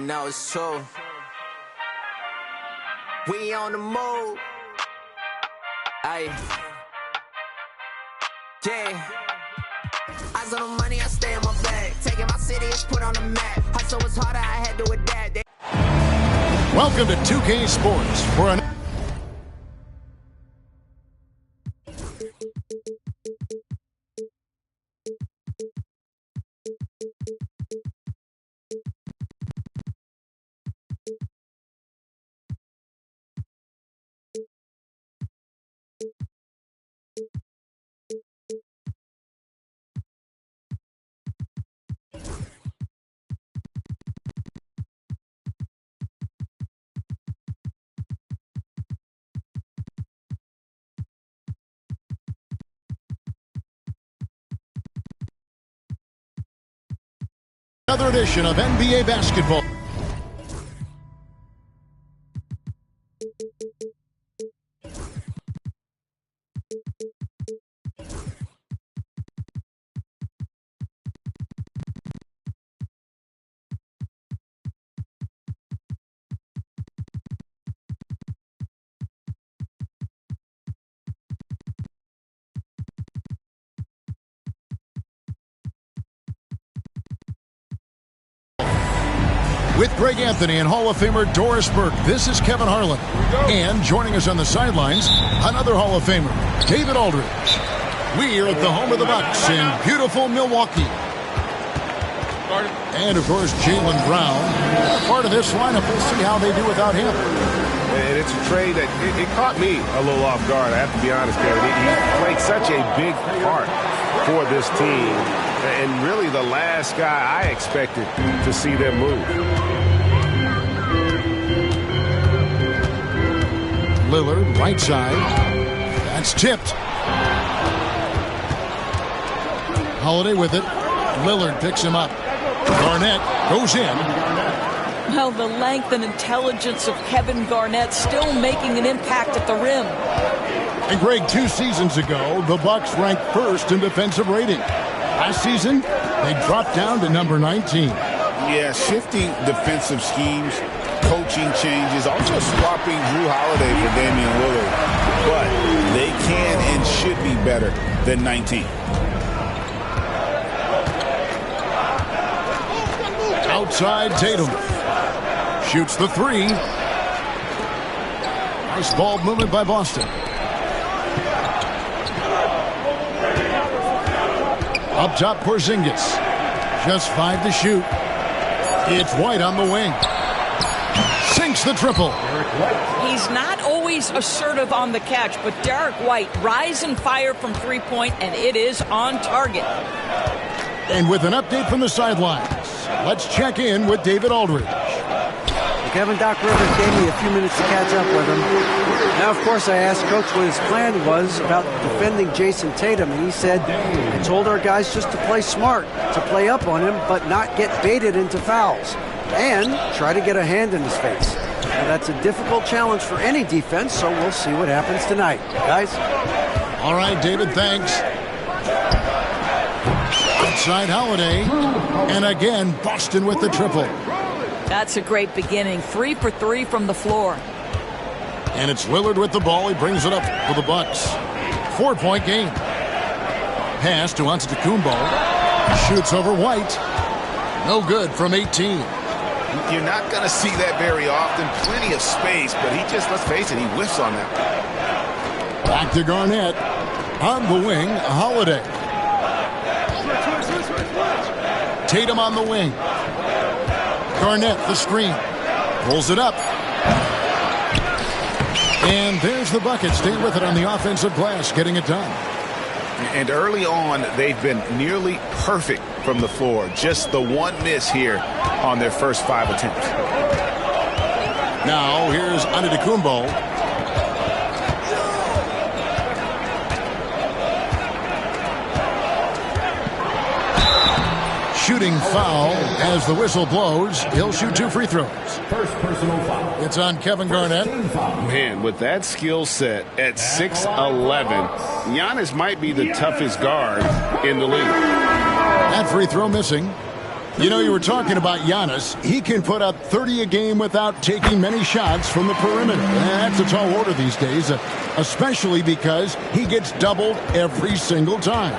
know it's true. We on the move. Aye. Yeah. I saw the money, I stay in my bag. Taking my city, it's put on the map. Hustle was harder, I had to adapt. Welcome to 2K Sports for an another edition of NBA basketball. With Greg Anthony and Hall of Famer Doris Burke, this is Kevin Harlan. And joining us on the sidelines, another Hall of Famer, David Aldridge. We are at the home of the Bucks in beautiful Milwaukee. And, of course, Jaylen Brown. Part of this lineup, we'll see how they do without him. And it's a trade that it caught me a little off guard, I have to be honest, Kevin. He played such a big part for this team. And really the last guy I expected to see them move. Lillard, right side. That's tipped. Holiday with it. Lillard picks him up. Garnett goes in. Well, the length and intelligence of Kevin Garnett still making an impact at the rim. And Greg, 2 seasons ago, the Bucks ranked first in defensive rating. Last season, they dropped down to number 19. Yeah, shifting defensive schemes, coaching changes, also swapping Jrue Holiday for Damian Lillard. But they can and should be better than 19. Outside Tatum. Shoots the 3. Nice ball movement by Boston. Up top, Porzingis. Just 5 to shoot. It's White on the wing. Sinks the triple. He's not always assertive on the catch, but Derek White rise and fire from three-point, and it is on target. And with an update from the sidelines, let's check in with David Aldridge. Kevin, Doc Rivers gave me a few minutes to catch up with him. Now, of course, I asked Coach what his plan was about defending Jason Tatum, and he said, I told our guys just to play smart, to play up on him, but not get baited into fouls, and try to get a hand in his face. Now, that's a difficult challenge for any defense, so we'll see what happens tonight. Guys? All right, David, thanks. Outside Holiday, and again, Boston with the triple. That's a great beginning. 3 for 3 from the floor. And it's Lillard with the ball. He brings it up for the Bucks. 4-point game. Pass to Antetokounmpo. Shoots over White. No good from 18. You're not going to see that very often. Plenty of space, but he just, let's face it, he whiffs on that. Back to Garnett. On the wing, Holiday. Tatum on the wing. Garnett, the screen. Pulls it up. And there's the bucket. Stay with it on the offensive glass, getting it done. And early on, they've been nearly perfect from the floor. Just the one miss here on their first 5 attempts. Now, here's Antetokounmpo. Shooting foul as the whistle blows. He'll shoot 2 free throws. First personal foul. It's on Kevin Garnett. Man, with that skill set at 6'11", Giannis might be the toughest guard in the league. That free throw missing. You know, you were talking about Giannis. He can put up 30 a game without taking many shots from the perimeter. That's a tall order these days, especially because he gets doubled every single time.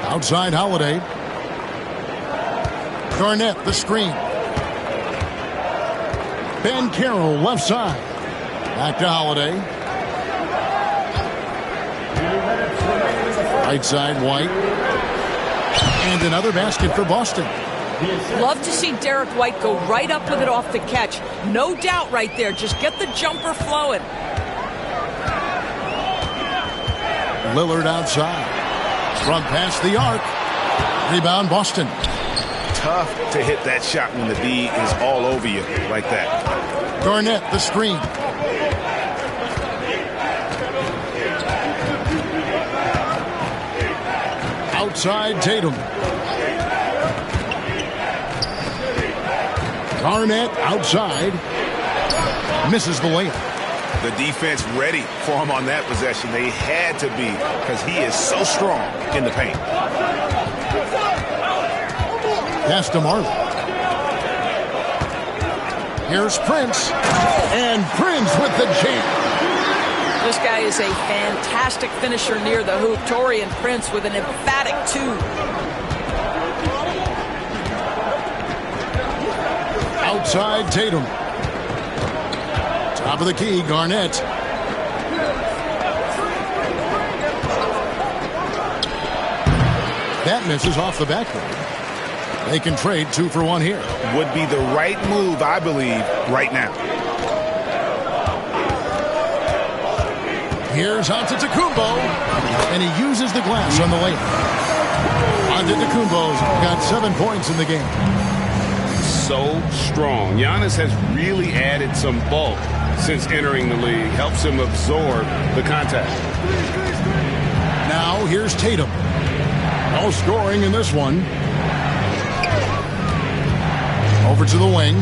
Outside Holiday. Garnett, the screen. Banchero, left side. Back to Holiday. Right side, White. And another basket for Boston. Love to see Derek White go right up with it off the catch. No doubt right there. Just get the jumper flowing. Lillard outside. Front past the arc. Rebound Boston. Tough to hit that shot when the D is all over you like that. Garnett, the screen. Outside Tatum. Garnett outside. Misses the layup. The defense ready for him on that possession. They had to be because he is so strong in the paint. Pass to Marley. Here's Prince. And Prince with the jam. This guy is a fantastic finisher near the hoop. Taurean Prince with an emphatic 2. Outside Tatum. Top of the key, Garnett. That misses off the backboard. They can trade 2 for 1 here. Would be the right move, I believe, right now. Here's Antetokounmpo, and he uses the glass on the layup. Antetokounmpo's got 7 points in the game. So strong. Giannis has really added some bulk since entering the league. Helps him absorb the contact. Now here's Tatum. No scoring in this one. Over to the wing.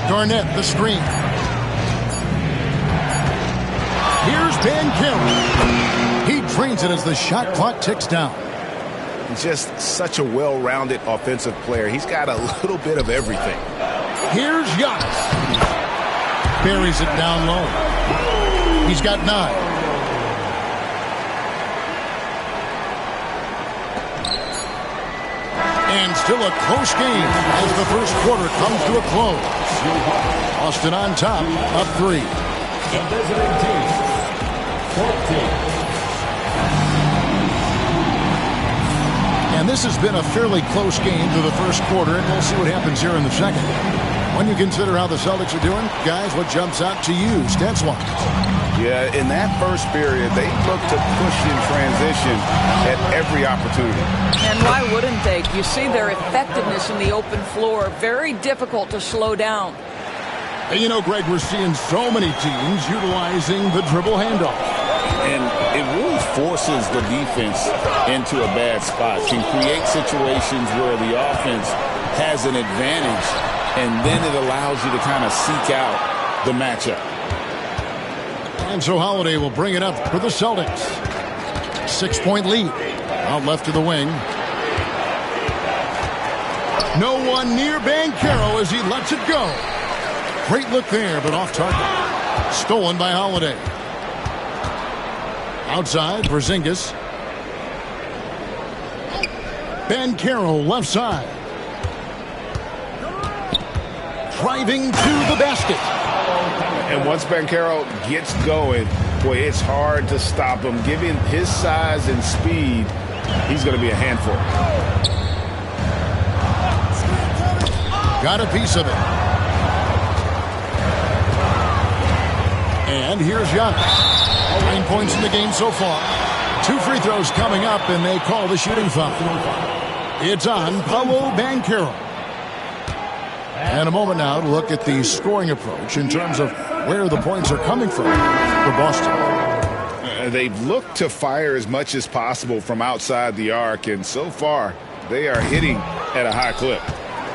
Garnett, the screen. Here's Banchero. He drains it as the shot clock ticks down. Just such a well-rounded offensive player. He's got a little bit of everything. Here's Giannis. Buries it down low. He's got 9. And still a close game as the first quarter comes to a close. Boston on top, up 3. The visiting team, 14. And this has been a fairly close game to the first quarter, and we'll see what happens here in the second. When you consider how the Celtics are doing, guys, what jumps out to you, stats-wise? Yeah, in that first period, they looked to push in transition at every opportunity. And why wouldn't they? You see their effectiveness in the open floor. Very difficult to slow down. And you know, Greg, we're seeing so many teams utilizing the dribble handoff. And it really forces the defense into a bad spot. Can create situations where the offense has an advantage, and then it allows you to kind of seek out the matchup. And so Holiday will bring it up for the Celtics. 6-point lead. Out left to the wing. No one near Banchero as he lets it go. Great look there, but off target. Stolen by Holiday. Outside, Porzingis. Banchero left side. Driving to the basket. And once Banchero gets going, boy, it's hard to stop him. Given his size and speed, he's going to be a handful. Got a piece of it. And here's Giannis. 9 points in the game so far. 2 free throws coming up, and they call the shooting foul. It's on Paolo Banchero. And a moment now to look at the scoring approach in terms of where the points are coming from for Boston. They've looked to fire as much as possible from outside the arc, and so far they are hitting at a high clip.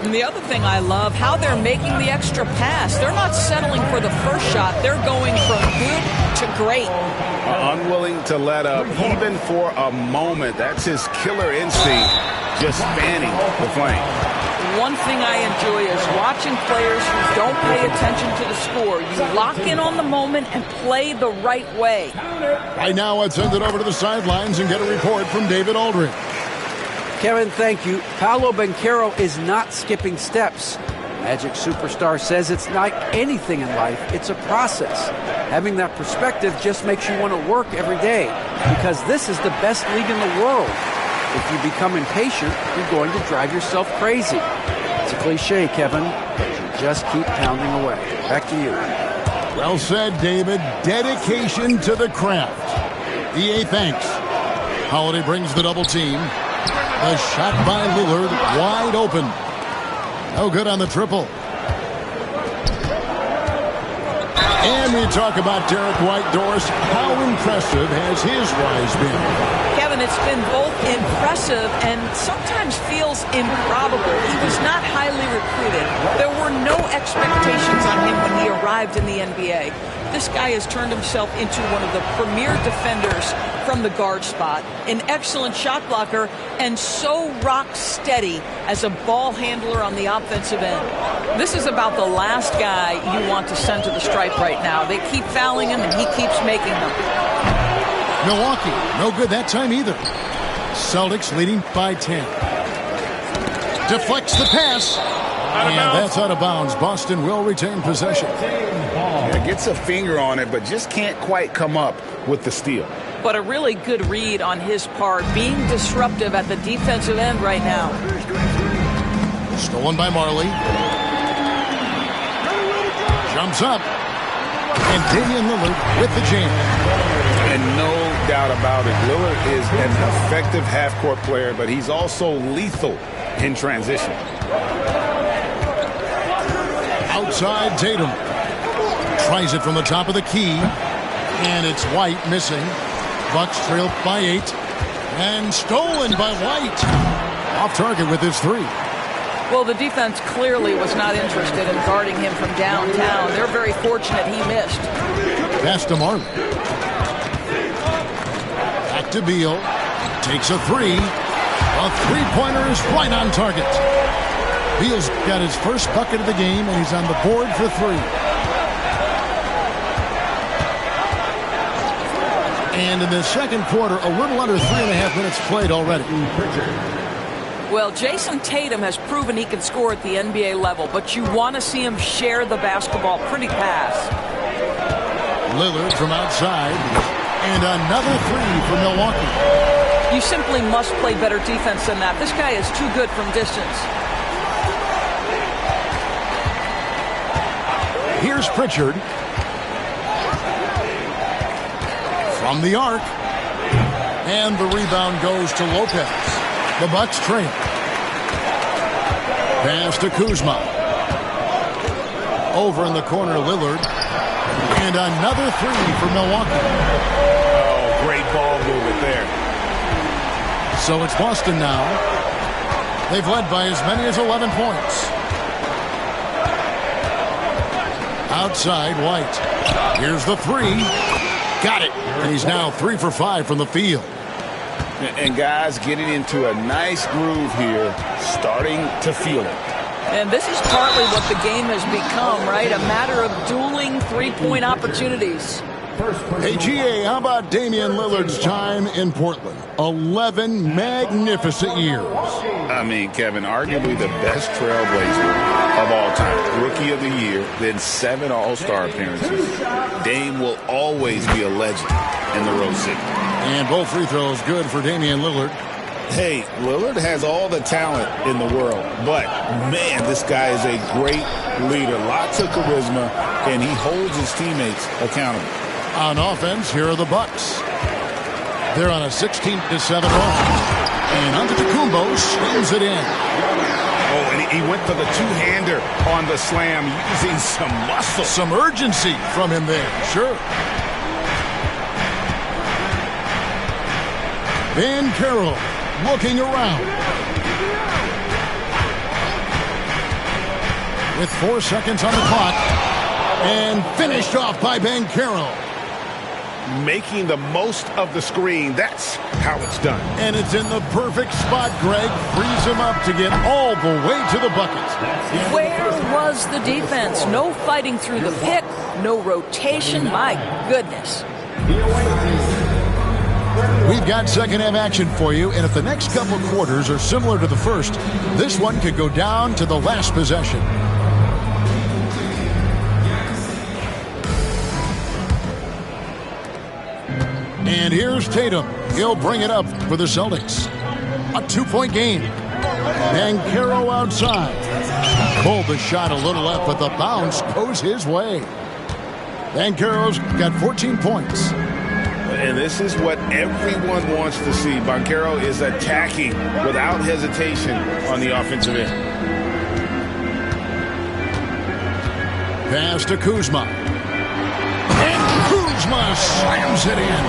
And the other thing I love, how they're making the extra pass. They're not settling for the first shot. They're going from good to great. Unwilling to let up even for a moment. That's his killer instinct, just fanning the flame. One thing I enjoy is watching players who don't pay attention to the score. You lock in on the moment and play the right way. Right now, let's send it over to the sidelines and get a report from David Aldridge. Kevin, thank you. Paolo Banchero is not skipping steps. Magic Superstar says it's like anything in life. It's a process. Having that perspective just makes you want to work every day because this is the best league in the world. If you become impatient, you're going to drive yourself crazy. It's a cliche, Kevin, but you just keep pounding away. Back to you. Well said, David. Dedication to the craft. EA thanks. Holiday brings the double team. The shot by Lillard, wide open. No good on the triple. And we talk about Derek White. Doris, how impressive has his rise been? Kevin, it's been both impressive and sometimes feels improbable. He was not highly recruited. There were no expectations on him when he arrived in the NBA. This guy has turned himself into one of the premier defenders from the guard spot, an excellent shot blocker, and so rock steady as a ball handler on the offensive end. This is about the last guy you want to send to the stripe right now. They keep fouling him, and he keeps making them. Milwaukee, no good that time either. Celtics leading by 10. Deflects the pass. And that's out of bounds. Boston will retain possession. Yeah, gets a finger on it, but just can't quite come up with the steal. But a really good read on his part, being disruptive at the defensive end right now. Stolen by Marley. Jumps up. And Damian Lillard with the jam. And no doubt about it, Lillard is an effective half-court player, but he's also lethal in transition. Outside Tatum. Tries it from the top of the key. And it's White missing. Bucks trail by 8. And stolen by White. Off target with his 3. Well, the defense clearly was not interested in guarding him from downtown. They're very fortunate he missed. Pass to Marley. Back to Beal. Takes a 3. A three-pointer is right on target. Beal's got his first bucket of the game, and he's on the board for 3. And in the second quarter, a little under 3.5 minutes played already. Well, Jason Tatum has proven he can score at the NBA level, but you want to see him share the basketball. Pretty pass. Lillard from outside. And another 3 for Milwaukee. You simply must play better defense than that. This guy is too good from distance. Here's Pritchard. From the arc. And the rebound goes to Lopez. The Bucks trail. Pass to Kuzma. Over in the corner, Lillard. And another 3 for Milwaukee. Oh, great ball movement there. So it's Boston now. They've led by as many as 11 points. Outside, White. Here's the 3. Got it. And he's now 3 for 5 from the field. And guys getting into a nice groove here, starting to feel it. And this is partly what the game has become, right? A matter of dueling three-point opportunities. Hey, GA, how about Damian Lillard's time in Portland? 11 magnificent years. I mean, Kevin, arguably the best trailblazer of all time. Rookie of the year, then 7 All-Star appearances. Dame will always be a legend in the Rose City. And both free throws good for Damian Lillard. Hey, Lillard has all the talent in the world, but, man, this guy is a great leader. Lots of charisma, and he holds his teammates accountable. On offense, here are the Bucks. They're on a 16-7 run. And Antetokounmpo slams it in. Oh, and he went for the two-hander on the slam, using some muscle. Some urgency from him there, sure. Banchero looking around. With 4 seconds on the clock. And finished off by Banchero. making the most of the screen. That's how it's done. And it's in the perfect spot, Greg. Frees him up to get all the way to the bucket. Where was the defense? No fighting through the pick, no rotation. My goodness. We've got second half action for you, and if the next couple quarters are similar to the first, this one could go down to the last possession. And here's Tatum. He'll bring it up for the Celtics. A 2-point game. Banchero outside. Pulled the shot a little up, but the bounce goes his way. Banchero's got 14 points. And this is what everyone wants to see. Banchero is attacking without hesitation on the offensive end. Pass to Kuzma. And Kuzma slams it in.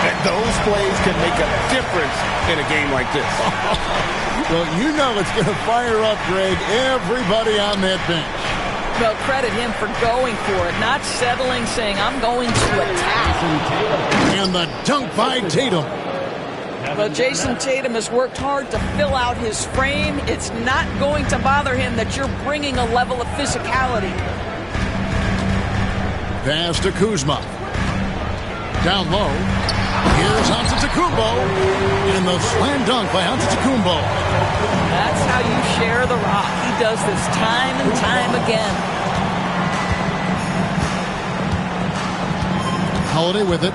And those plays can make a difference in a game like this. Well, you know it's going to fire up, Greg, everybody on that bench. Well, credit him for going for it, not settling, saying, I'm going to attack. And the dunk by Tatum. Well, Jason Tatum has worked hard to fill out his frame. It's not going to bother him that you're bringing a level of physicality. Pass to Kuzma. Down low. Here's Antetokounmpo. And the slam dunk by Antetokounmpo. That's how you share the rock. He does this time and time again. Holiday with it.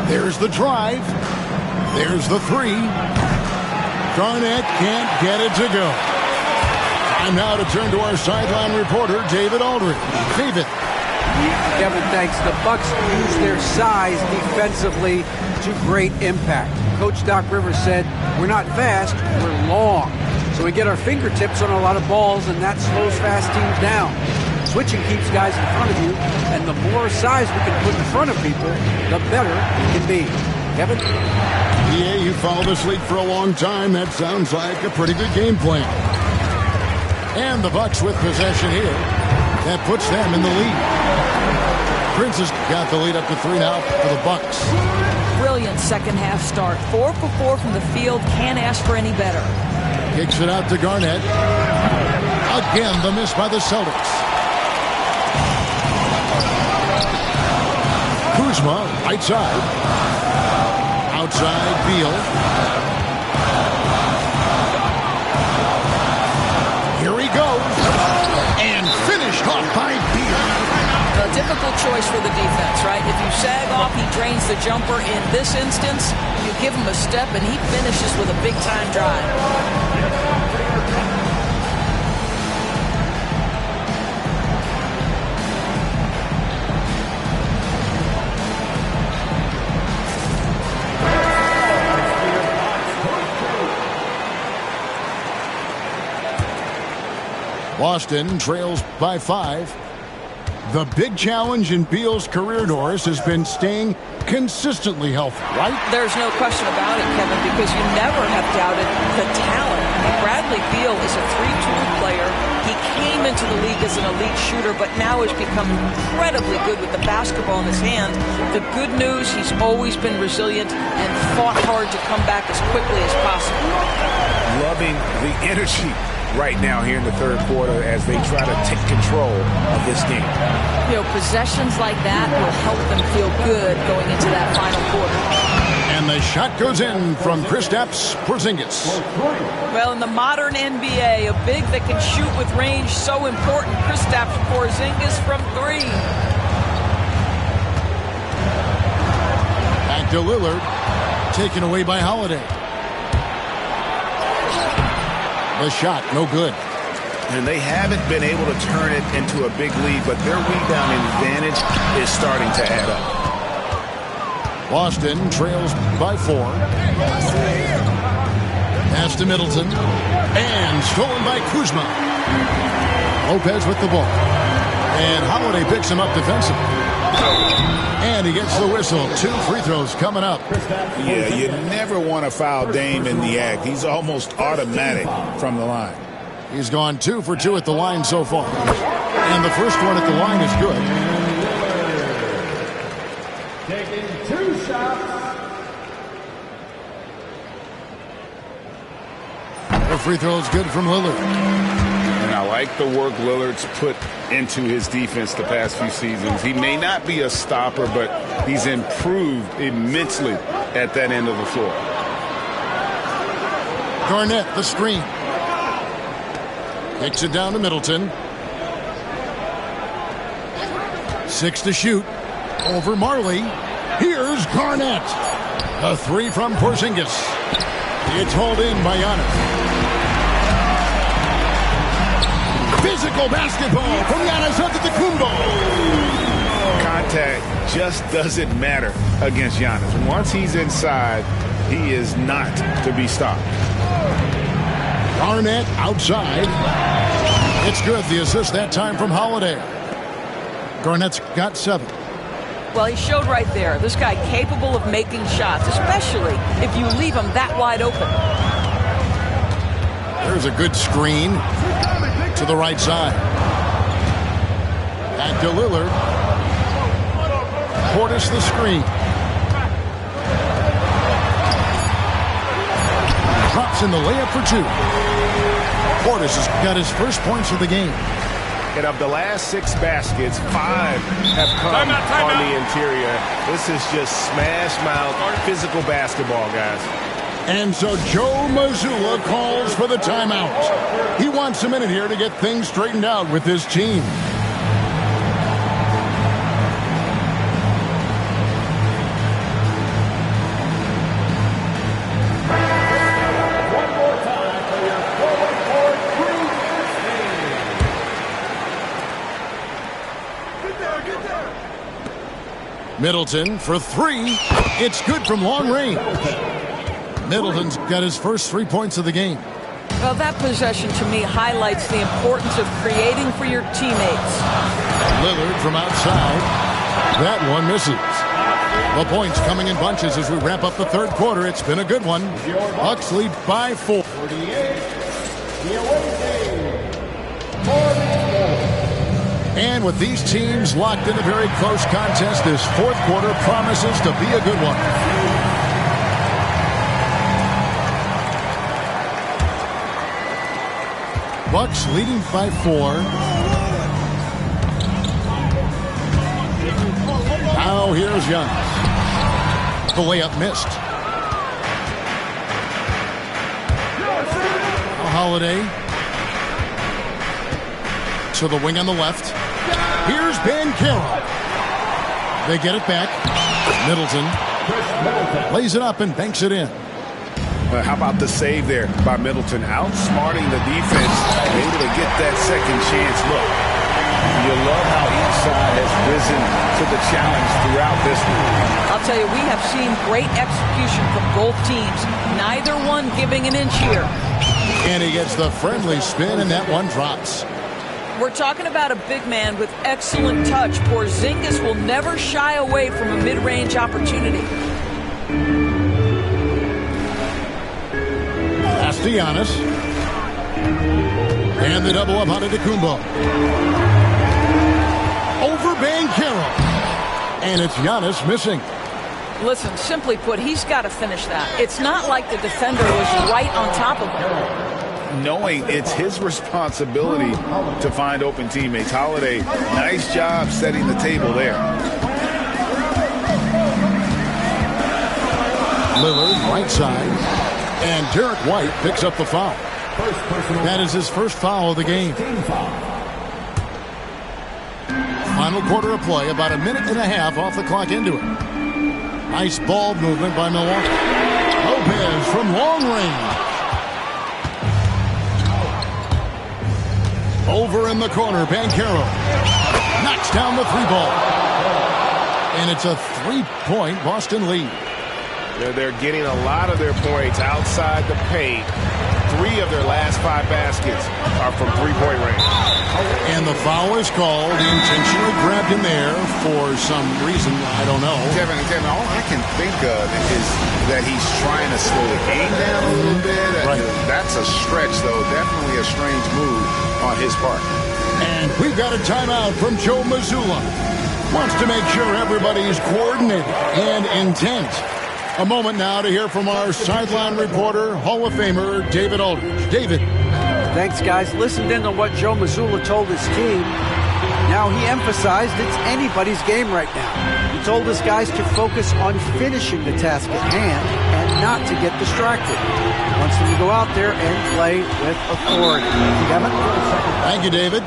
There's the drive. There's the three. Garnett can't get it to go. Time now to turn to our sideline reporter, David Aldridge. David. Kevin, thanks. The Bucks use their size defensively to great impact. Coach Doc Rivers said, we're not fast, we're long. So we get our fingertips on a lot of balls, and that slows fast teams down. Switching keeps guys in front of you, and the more size we can put in front of people, the better it can be. Kevin? Yeah, you followed this league for a long time. That sounds like a pretty good game plan. And the Bucks with possession here. That puts them in the lead. Prince has got the lead up to 3 now for the Bucks. Brilliant second half start. 4 for 4 from the field. Can't ask for any better. Kicks it out to Garnett. Again, the miss by the Celtics. Kuzma, right side. Outside, Beal. Here he goes. And finished off by Beal. A difficult choice for the defense, right? If you sag off, he drains the jumper. In this instance, you give him a step, and he finishes with a big-time drive. Boston trails by 5. The big challenge in Beal's career, Doris, has been staying consistently healthy, right? There's no question about it, Kevin, because you never have doubted the talent. Bradley Beal is a 3-tool player. He came into the league as an elite shooter, but now has become incredibly good with the basketball in his hand. The good news, he's always been resilient and fought hard to come back as quickly as possible. Loving the energy right now here in the third quarter as they try to take control of this game. You know, possessions like that will help them feel good going into that final quarter. And the shot goes in from Kristaps Porzingis. Well, in the modern NBA, a big that can shoot with range, so important. Kristaps Porzingis from 3. Back to Lillard. Taken away by Holiday. The shot, no good. And they haven't been able to turn it into a big lead, but their rebounding advantage is starting to add up. Boston trails by 4. Pass to Middleton. And stolen by Kuzma. Lopez with the ball. And Holiday picks him up defensively. And he gets the whistle. 2 free throws coming up. Yeah, you never want to foul Dame in the act. He's almost automatic from the line. He's gone 2 for 2 at the line so far. And the first one at the line is good. Taking 2 shots. The free throw is good from Lillard. And I like the work Lillard's put into his defense the past few seasons. He may not be a stopper, but he's improved immensely at that end of the floor. Garnett, the screen. Kicks it down to Middleton. 6 to shoot. Over Marley. Here's Garnett. A 3 from Porzingis. It's hauled in by Giannis. Physical basketball from Giannis Antetokounmpo. Contact just doesn't matter against Giannis. Once he's inside, he is not to be stopped. Garnett outside. It's good. The assist that time from Holiday. Garnett's got 7. Well, he showed right there. This guy capable of making shots, especially if you leave him that wide open. There's a good screen to the right side. Back to Lillard. Portis the screen. Drops in the layup for 2. Portis has got his first points of the game. And of the last 6 baskets, 5 have come on the interior. This is just smash mouth physical basketball, guys. And so Joe Mazzulla calls for the timeout. He wants a minute here to get things straightened out with his team. Middleton for 3. It's good from long range. Middleton's got his first 3 points of the game. Well, that possession to me highlights the importance of creating for your teammates. Lillard from outside. That one misses. The points coming in bunches as we wrap up the third quarter. It's been a good one. Bucks lead by 4. And with these teams locked in a very close contest, this fourth quarter promises to be a good one. Bucks leading by 4. Now here's Young. The layup missed. Holiday to the wing on the left. Here's Banchero. They get it back. Middleton lays it up and banks it in. How about the save there by Middleton? Outsmarting the defense and able to get that second chance look. You love how each side has risen to the challenge throughout this one. I'll tell you, we have seen great execution from both teams. Neither one giving an inch here. And he gets the friendly spin, and that one drops. We're talking about a big man with excellent touch. Porzingis will never shy away from a mid-range opportunity. Pass to Giannis. And the double up on Antetokounmpo. Over Banchero. And it's Giannis missing. Listen, simply put, he's got to finish that. It's not like the defender was right on top of him. Knowing it's his responsibility to find open teammates. Holiday, nice job setting the table there. Lillard, right side. And Derek White picks up the foul. That is his first foul of the game. Final quarter of play, about a minute and a half off the clock into it. Nice ball movement by Milwaukee. Lopez from long range. Over in the corner, Banchero knocks down the 3-ball. And it's a 3-point Boston lead. They're getting a lot of their points outside the paint. 3 of their last 5 baskets are from 3-point range. And the foul is called. He intentionally grabbed him there for some reason. I don't know. Kevin, all I can think of is that he's trying to slow the game down a little bit. Right. That's a stretch, though. Definitely a strange move on his part. And we've got a timeout from Joe Mazzulla. Wants to make sure everybody's coordinated and intent. A moment now to hear from our sideline reporter, Hall of Famer David Aldridge. David. Thanks, guys. Listened in on what Joe Mazzulla told his team. Now he emphasized it's anybody's game right now. He told his guys to focus on finishing the task at hand and not to get distracted. He wants them to go out there and play with authority. Kevin? Thank you, David.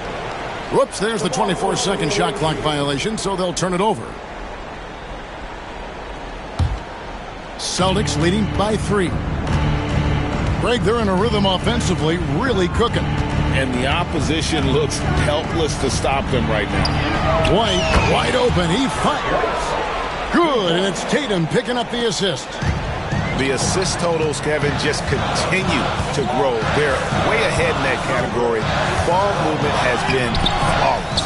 Whoops, there's the 24-second shot clock violation, so they'll turn it over. Celtics leading by 3. Greg, they're in a rhythm offensively, really cooking. And the opposition looks helpless to stop them right now. White, wide open, he fires. Good, and it's Tatum picking up the assist. The assist totals, Kevin, just continue to grow. They're way ahead in that category. Ball movement has been flawless.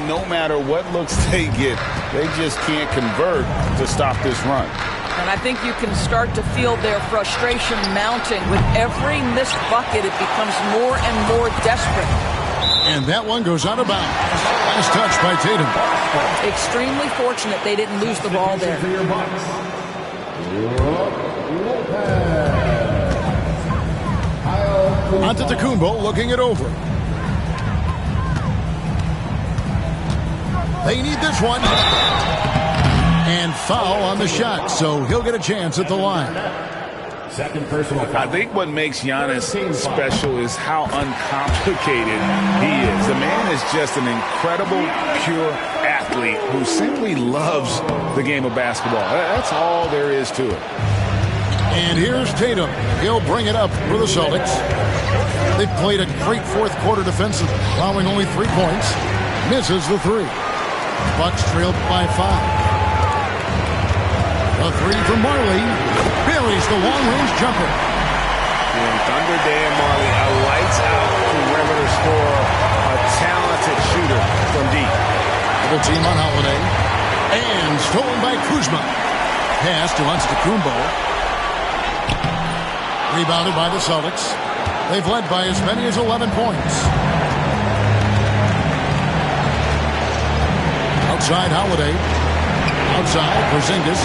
No matter what looks they get, they just can't convert to stop this run. And I think you can start to feel their frustration mounting. With every missed bucket, it becomes more and more desperate. And that one goes out of bounds. Last touch by Tatum. Extremely fortunate they didn't lose the ball there. Antetokounmpo looking it over. They need this one. And foul on the shot, so he'll get a chance at the line. Second personal foul. I think what makes Giannis special is how uncomplicated he is. The man is just an incredible, pure athlete who simply loves the game of basketball. That's all there is to it. And here's Tatum. He'll bring it up for the Celtics. They've played a great fourth quarter defensively, allowing only 3 points. Misses the 3. Bucks trailed by 5. A 3 from Marley. Buries the long-range jumper. And Thunder Dan Marley, a lights-out perimeter scorer, a talented shooter from deep. Double team on Holiday. And stolen by Kuzma. Pass to Antetokounmpo. Rebounded by the Celtics. They've led by as many as 11 points. Outside Holiday. Outside Porzingis.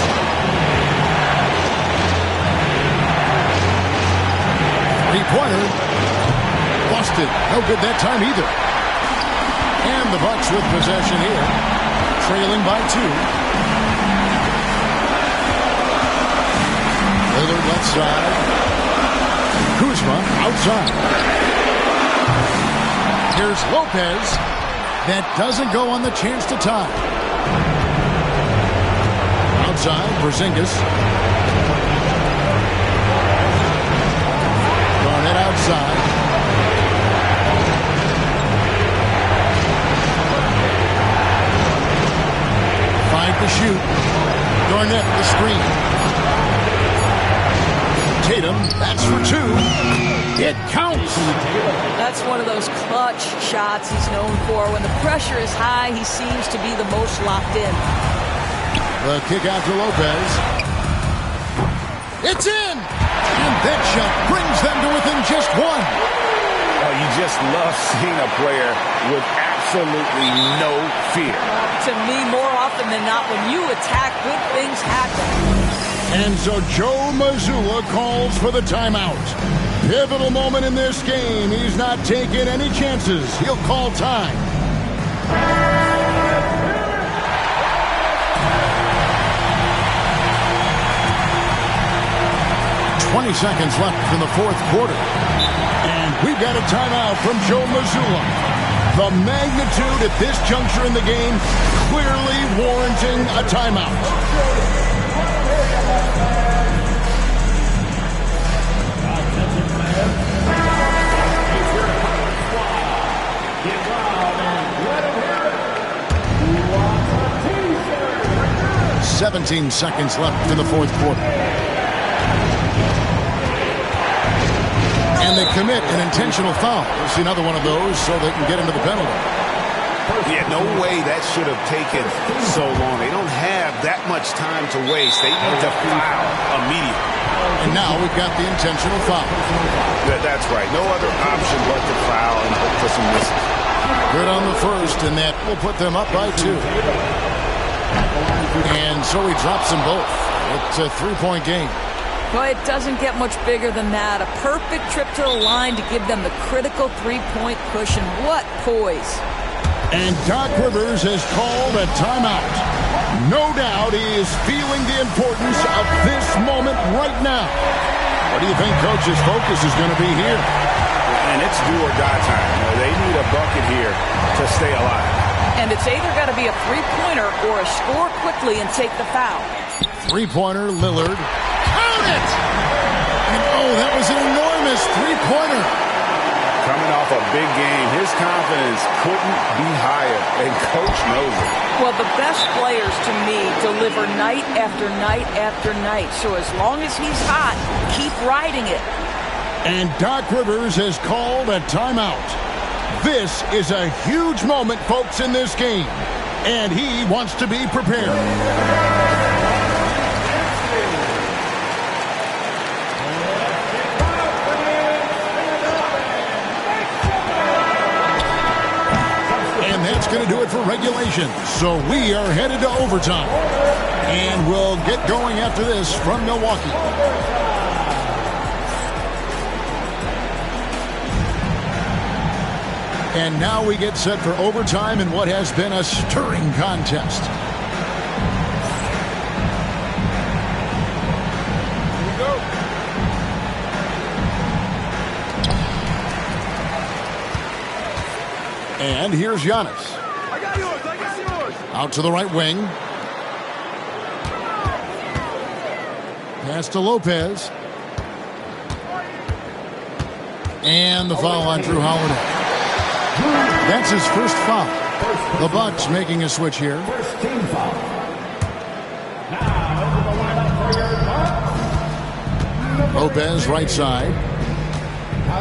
Three-pointer. Lost it. No good that time either. And the Bucks with possession here. Trailing by 2. Lillard left side. Kuzma outside. Here's Lopez. That doesn't go on the chance to tie. Outside, Porzingis. Garnett outside. Five to shoot. Garnett the screen. Tatum, that's for 2. It counts. That's one of those clutch shots he's known for. When the pressure is high, he seems to be the most locked in. The kick out to Lopez. It's in! And that shot brings them to within just 1. Oh, you just love seeing a player with absolutely no fear. To me, more often than not, when you attack, good things happen. And so Joe Mazzulla calls for the timeout. Pivotal moment in this game. He's not taking any chances. He'll call time. "20 seconds left in the fourth quarter. And we've got a timeout from Joe Mazzulla. The magnitude at this juncture in the game clearly warranting a timeout. "17 seconds left in the fourth quarter. And they commit an intentional foul. We'll see another one of those so they can get into the penalty. Yeah, no way that should have taken so long. They don't have that much time to waste. They need to foul immediately. And now we've got the intentional foul. That's right. No other option but to foul and hope for some misses. Good on the first, and that will put them up by 2. And so he drops them both. It's a 3-point game. Well, it doesn't get much bigger than that. A perfect trip to the line to give them the critical 3-point cushion. What poise. And Doc Rivers has called a timeout. No doubt he is feeling the importance of this moment right now. What do you think Coach's focus is going to be here? And it's do or die time. They need a bucket here to stay alive. And it's either got to be a three-pointer or a score quickly and take the foul. Three-pointer, Lillard. Count it! And oh, that was an enormous three-pointer. Coming off a big game, his confidence couldn't be higher, and Coach knows it. Well, the best players, to me, deliver night after night after night. So as long as he's hot, keep riding it. And Doc Rivers has called a timeout. This is a huge moment, folks, in this game. And he wants to be prepared. Going to do it for regulation. So we are headed to overtime. And we'll get going after this from Milwaukee. And now we get set for overtime in what has been a stirring contest. Here we go. And here's Giannis. Out to the right wing. Pass to Lopez. And the foul on Drew Holiday. That's his first foul. The Bucks making a switch here. First team foul. Lopez right side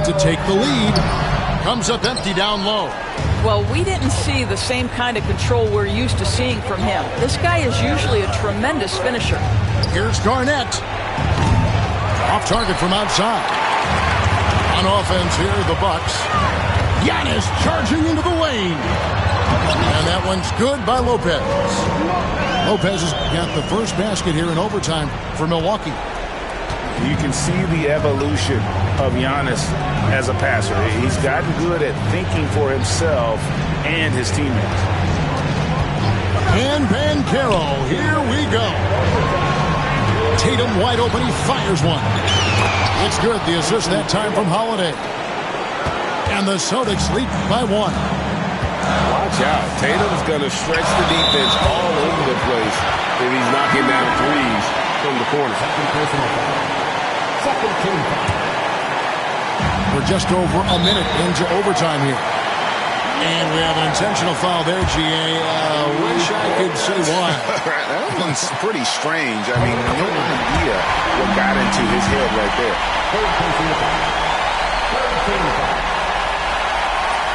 to take the lead. Comes up empty down low. Well, we didn't see the same kind of control we're used to seeing from him. This guy is usually a tremendous finisher. Here's Garnett. Off target from outside. On offense here, the Bucks. Giannis charging into the lane. And that one's good by Lopez. Lopez has got the first basket here in overtime for Milwaukee. You can see the evolution of Giannis as a passer. He's gotten good at thinking for himself and his teammates. And Banchero, here we go. Tatum wide open, he fires one. It's good, the assist that time from Holiday. And the Celtics lead by 1. Watch out, Tatum's going to stretch the defense all over the place if he's knocking down threes from the corner. Second team foul. We're just over a minute into overtime here. And we have an intentional foul there, G.A. Wish I could say why. That one's pretty strange. I mean, no idea what got into his head right there.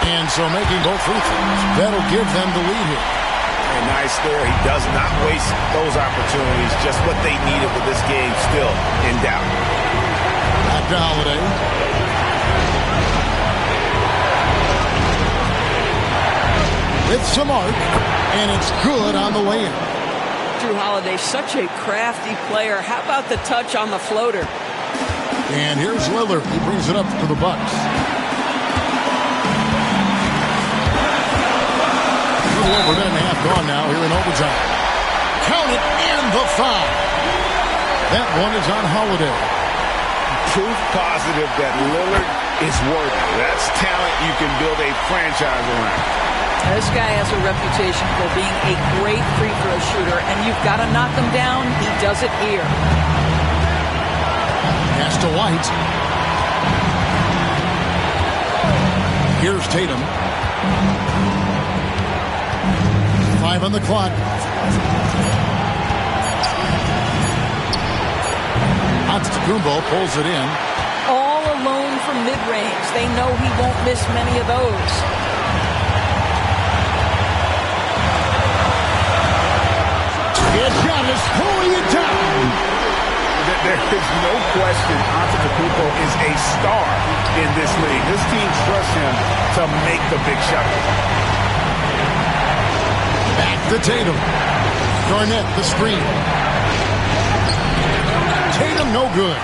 And so making both free throws, that'll give them the lead here. And nice there. He does not waste those opportunities. Just what they needed with this game still in doubt. Back to Holiday. With some arc, and it's good on the way-in. Drew Holiday, such a crafty player. How about the touch on the floater? And here's Lillard. He brings it up to the Bucks. A little over a minute and a half gone now here in overtime. Count it, and the foul. That one is on Holiday. Proof positive that Lillard is worthy. That's talent you can build a franchise around. This guy has a reputation for being a great free throw shooter, and you've got to knock him down. He does it here. Pass to White. Here's Tatum. 5 on the clock. Antetokounmpo pulls it in. All alone from mid-range. They know he won't miss many of those. It's Giannis pulling it down. There is no question, Antetokounmpo is a star in this league. This team trusts him to make the big shot. Back to Tatum. Garnett, the screen. Tatum, no good.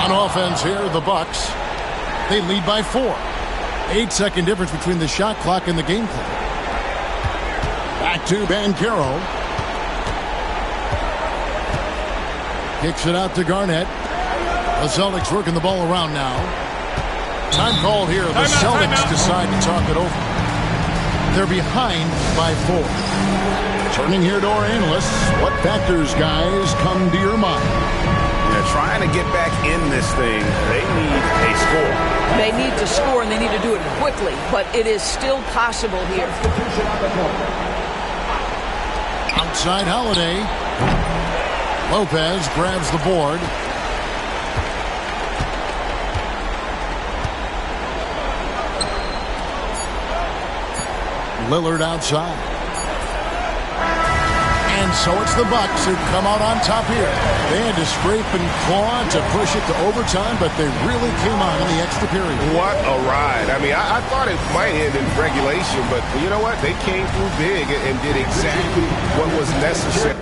On offense here, the Bucks. They lead by 4. 8-second difference between the shot clock and the game clock. Back to Banchero. Kicks it out to Garnett. The Celtics working the ball around now. Time called here. The Celtics decide to talk it over. They're behind by 4. Turning here to our analysts. What factors, guys, come to your mind? They're trying to get back in this thing. They need a score. They need to score, and they need to do it quickly, but it is still possible here. Outside Holiday. Lopez grabs the board. Lillard outside. And so it's the Bucks who come out on top here. They had to scrape and claw to push it to overtime, but they really came on in the extra period. What a ride. I mean, I thought it might end in regulation, but you know what? They came through big and did exactly what was necessary.